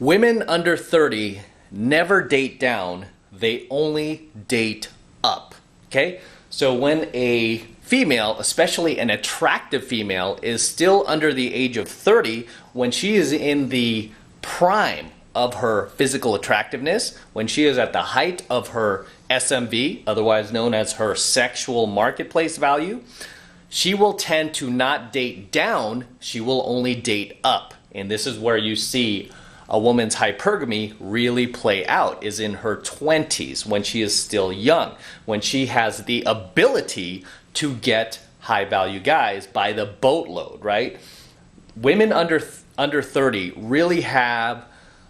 Women under 30 never date down, they only date up, okay? So when a female, especially an attractive female, is still under the age of 30, when she is in the prime of her physical attractiveness, when she is at the height of her SMV, otherwise known as her sexual marketplace value, she will tend to not date down, she will only date up. And this is where you see a woman's hypergamy really play out, is in her 20s, when she is still young, when she has the ability to get high value guys by the boatload, right? Women under 30 really have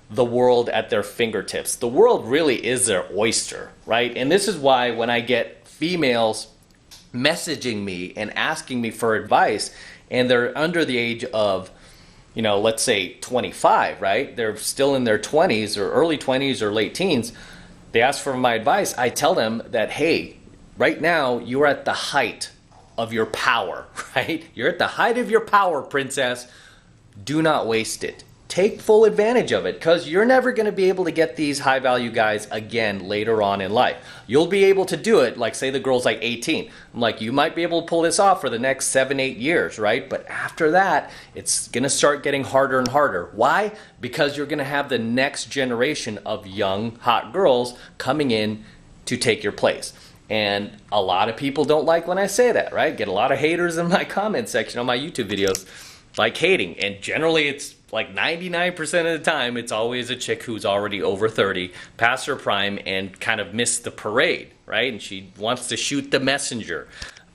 the world at their fingertips. The world really is their oyster, right? And this is why when I get females messaging me and asking me for advice, and they're under the age of, you know, let's say 25, right? They're still in their 20s or early 20s or late teens. They ask for my advice. I tell them that, hey, right now you're at the height of your power, right? You're at the height of your power, princess. Do not waste it. Take full advantage of it, because you're never going to be able to get these high value guys again later on in life. You'll be able to do it, like say the girl's like 18. I'm like, you might be able to pull this off for the next 7-8 years, right? But after that, it's going to start getting harder and harder. Why? Because you're going to have the next generation of young, hot girls coming in to take your place. And a lot of people don't like when I say that, right? Get a lot of haters in my comment section on my YouTube videos, like hating. And generally it's like 99% of the time, it's always a chick who's already over 30, past her prime, and kind of missed the parade, right? And she wants to shoot the messenger.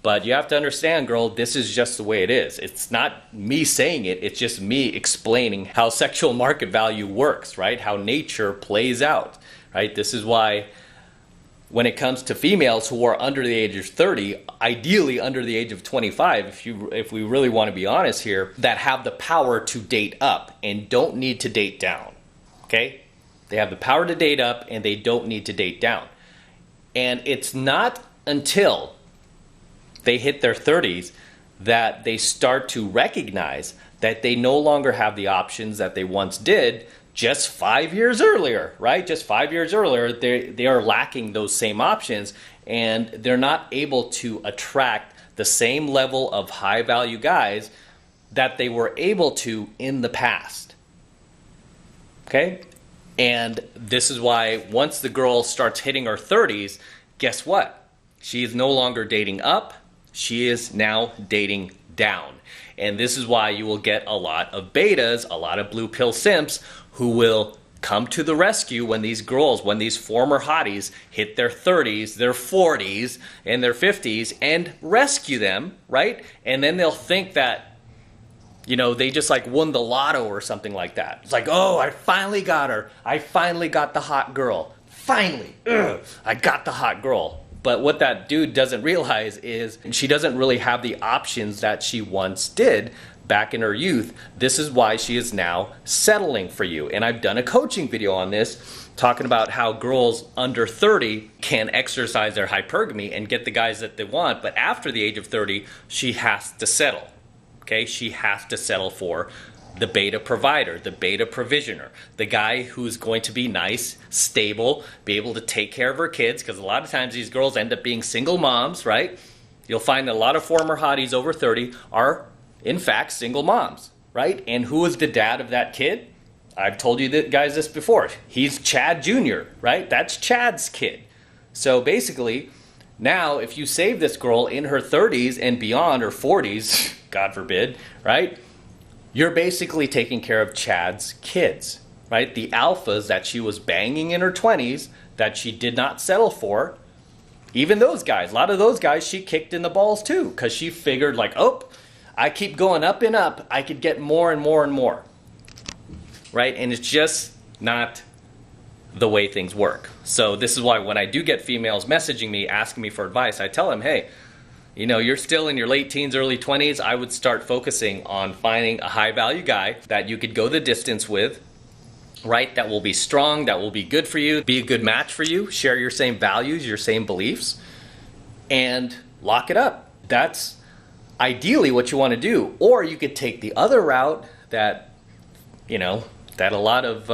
But you have to understand, girl, this is just the way it is. It's not me saying it, it's just me explaining how sexual market value works, right? How nature plays out, right? This is why when it comes to females who are under the age of 30, ideally under the age of 25, if we really want to be honest here, that have the power to date up and don't need to date down, okay? They have the power to date up and they don't need to date down. And it's not until they hit their 30s that they start to recognize that they no longer have the options that they once did just 5 years earlier, right? Just 5 years earlier, they are lacking those same options, and they're not able to attract the same level of high value guys that they were able to in the past, okay? And this is why once the girl starts hitting her 30s, guess what? She is no longer dating up, she is now dating down. And this is why you will get a lot of betas, a lot of blue pill simps who will come to the rescue when these girls, when these former hotties hit their 30s, their 40s, and their 50s and rescue them, right? And then they'll think that, you know, they just like won the lotto or something like that. It's like, oh, I finally got her. I finally got the hot girl. Finally, I got the hot girl. But what that dude doesn't realize is she doesn't really have the options that she once did back in her youth. This is why she is now settling for you. And I've done a coaching video on this, talking about how girls under 30 can exercise their hypergamy and get the guys that they want, but after the age of 30, she has to settle. Okay, she has to settle for the beta provider, the beta provisioner, the guy who's going to be nice, stable, be able to take care of her kids, because a lot of times these girls end up being single moms, right? You'll find that a lot of former hotties over 30 are, in fact, single moms, right? And who is the dad of that kid? I've told you guys this before. He's Chad Jr., right? That's Chad's kid. So basically, now if you save this girl in her 30s and beyond, or 40s, God forbid, right? You're basically taking care of Chad's kids, right? The alphas that she was banging in her 20s that she did not settle for, even those guys, a lot of those guys she kicked in the balls too, because she figured like, oh, I keep going up and up, I could get more and more and more, right? And it's just not the way things work. So this is why when I do get females messaging me, asking me for advice, I tell them, hey, you know, you're still in your late teens, early 20s, I would start focusing on finding a high value guy that you could go the distance with, right? That will be strong, that will be good for you, be a good match for you, share your same values, your same beliefs, and lock it up. That's ideally what you want to do. Or you could take the other route that, you know, that a lot of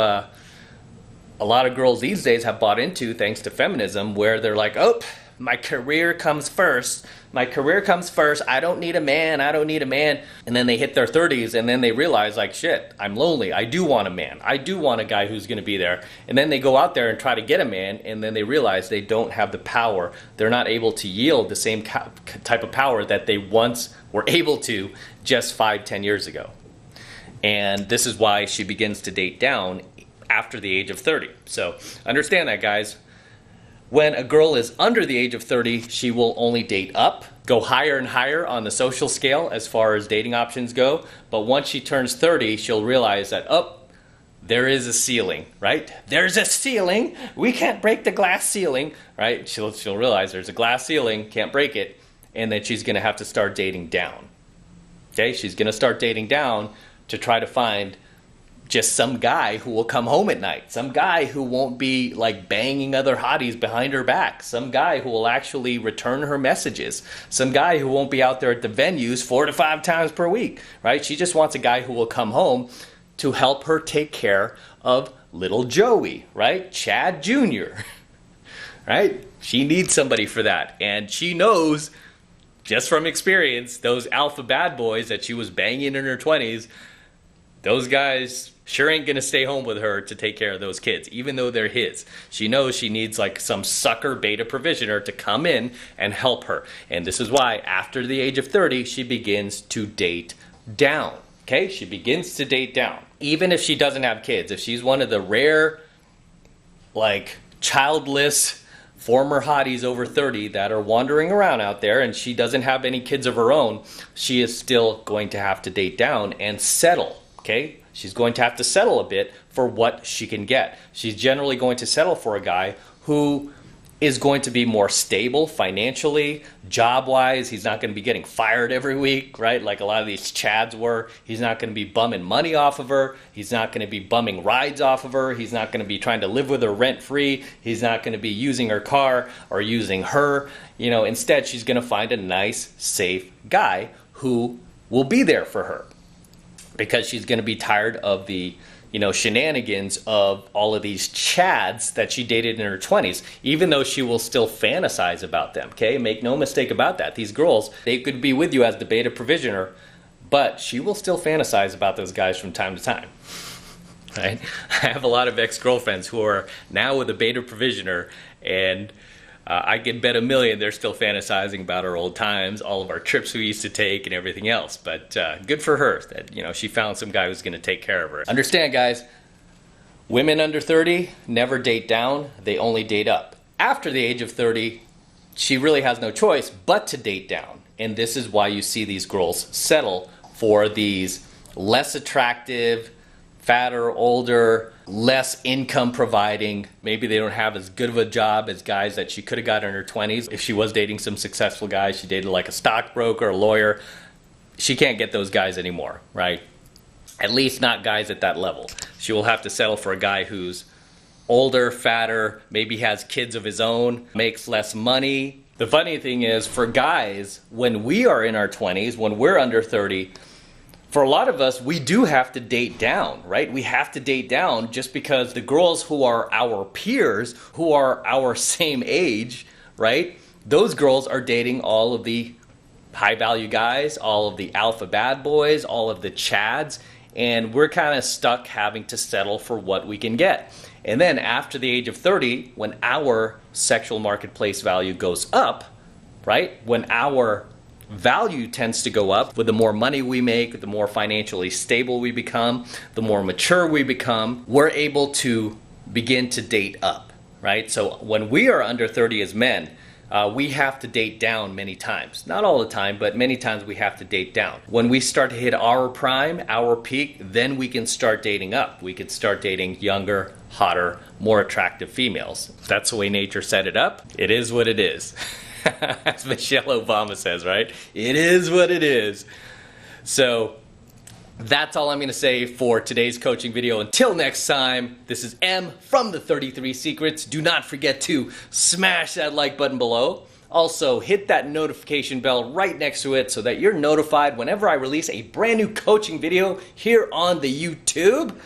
girls these days have bought into thanks to feminism, where they're like, oh, my career comes first. My career comes first. I don't need a man. I don't need a man. And then they hit their 30s and then they realize, like, shit, I'm lonely. I do want a man. I do want a guy who's going to be there. And then they go out there and try to get a man, and then they realize they don't have the power. They're not able to yield the same type of power that they once were able to just 5-10 years ago. And this is why she begins to date down after the age of 30. So understand that, guys. When a girl is under the age of 30, she will only date up, go higher and higher on the social scale as far as dating options go. But once she turns 30, she'll realize that, oh, there is a ceiling, right? There's a ceiling. We can't break the glass ceiling, right? She'll realize there's a glass ceiling, can't break it, and then she's going to have to start dating down. Okay, she's going to start dating down to try to find just some guy who will come home at night, some guy who won't be like banging other hotties behind her back, some guy who will actually return her messages, some guy who won't be out there at the venues 4 to 5 times per week, right? She just wants a guy who will come home to help her take care of little Joey, right? Chad Jr., right? She needs somebody for that. And she knows, just from experience, those alpha bad boys that she was banging in her 20s, those guys sure ain't gonna stay home with her to take care of those kids, even though they're his. She knows she needs like some sucker beta provisioner to come in and help her. And this is why after the age of 30, she begins to date down. Okay, she begins to date down. Even if she doesn't have kids, if she's one of the rare, like, childless former hotties over 30 that are wandering around out there and she doesn't have any kids of her own, she is still going to have to date down and settle. Okay, she's going to have to settle a bit for what she can get. She's generally going to settle for a guy who is going to be more stable financially, job-wise. He's not going to be getting fired every week, right? Like a lot of these chads were. He's not going to be bumming money off of her. He's not going to be bumming rides off of her. He's not going to be trying to live with her rent-free. He's not going to be using her car or using her. You know, instead, she's going to find a nice, safe guy who will be there for her, because she's going to be tired of the, you know, shenanigans of all of these chads that she dated in her 20s, even though she will still fantasize about them, okay? Make no mistake about that. These girls, they could be with you as the beta provisioner, but she will still fantasize about those guys from time to time, right? I have a lot of ex-girlfriends who are now with a beta provisioner, and I can bet $1 million they're still fantasizing about our old times, all of our trips we used to take and everything else. But good for her that, you know, she found some guy who's going to take care of her. Understand, guys, women under 30 never date down. They only date up. After the age of 30, she really has no choice but to date down. And this is why you see these girls settle for these less attractive, fatter, older, less income providing. Maybe they don't have as good of a job as guys that she could have got in her 20s. If she was dating some successful guys, she dated like a stockbroker, a lawyer. She can't get those guys anymore, right? At least not guys at that level. She will have to settle for a guy who's older, fatter, maybe has kids of his own, makes less money. The funny thing is, for guys, when we are in our 20s, when we're under 30, for a lot of us, we do have to date down, right? We have to date down just because the girls who are our peers, who are our same age, right? Those girls are dating all of the high value guys, all of the alpha bad boys, all of the chads, and we're kind of stuck having to settle for what we can get. And then after the age of 30, when our sexual marketplace value goes up, right? When our value tends to go up with the more money we make, the more financially stable we become, the more mature we become, we're able to begin to date up, right? So when we are under 30 as men, we have to date down many times. Not all the time, but many times we have to date down. When we start to hit our prime, our peak, then we can start dating up. We can start dating younger, hotter, more attractive females. If that's the way nature set it up, it is what it is. As Michelle Obama says, right? It is what it is. So that's all I'm going to say for today's coaching video. Until next time, this is M from the 33 Secrets. Do not forget to smash that like button below. Also, hit that notification bell right next to it so that you're notified whenever I release a brand new coaching video here on the YouTube.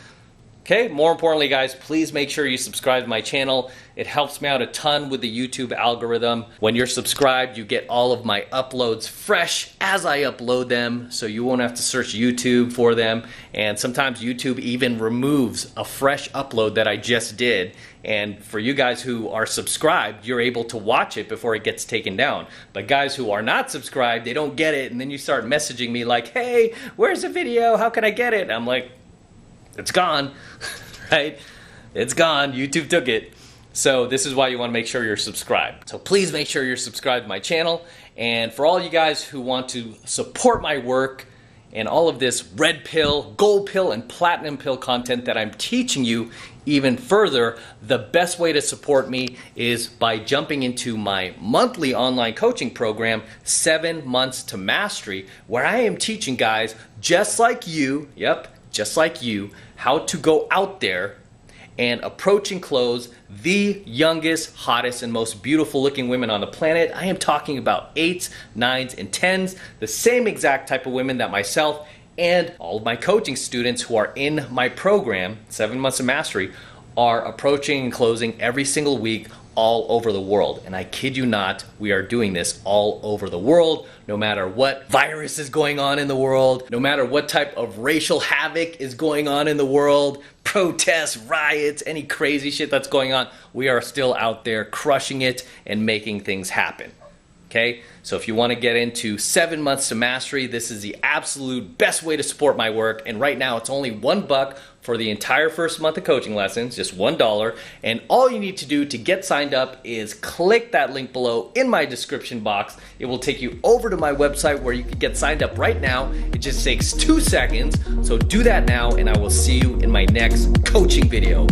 Okay, more importantly guys, please make sure you subscribe to my channel. It helps me out a ton with the YouTube algorithm. When you're subscribed, you get all of my uploads fresh as I upload them, so you won't have to search YouTube for them. And sometimes YouTube even removes a fresh upload that I just did. And for you guys who are subscribed, you're able to watch it before it gets taken down. But guys who are not subscribed, they don't get it, and then you start messaging me like, hey, where's the video? How can I get it? And I'm like, it's gone, right? It's gone, YouTube took it. So this is why you wanna make sure you're subscribed. So please make sure you're subscribed to my channel. And for all you guys who want to support my work and all of this red pill, gold pill, and platinum pill content that I'm teaching you even further, the best way to support me is by jumping into my monthly online coaching program, 7 Months to Mastery, where I am teaching guys just like you, just like you, how to go out there and approach and close the youngest, hottest, and most beautiful looking women on the planet. I am talking about 8s, 9s, and 10s, the same exact type of women that myself and all of my coaching students who are in my program, 7 Months of Mastery, are approaching and closing every single week all over the world. And I kid you not, we are doing this all over the world, no matter what virus is going on in the world, no matter what type of racial havoc is going on in the world, protests, riots, any crazy shit that's going on, we are still out there crushing it and making things happen. Okay, so if you want to get into 7 Months to Mastery, this is the absolute best way to support my work. And right now it's only $1 for the entire first month of coaching lessons, just $1. And all you need to do to get signed up is click that link below in my description box. It will take you over to my website where you can get signed up right now. It just takes 2 seconds. So do that now, and I will see you in my next coaching video.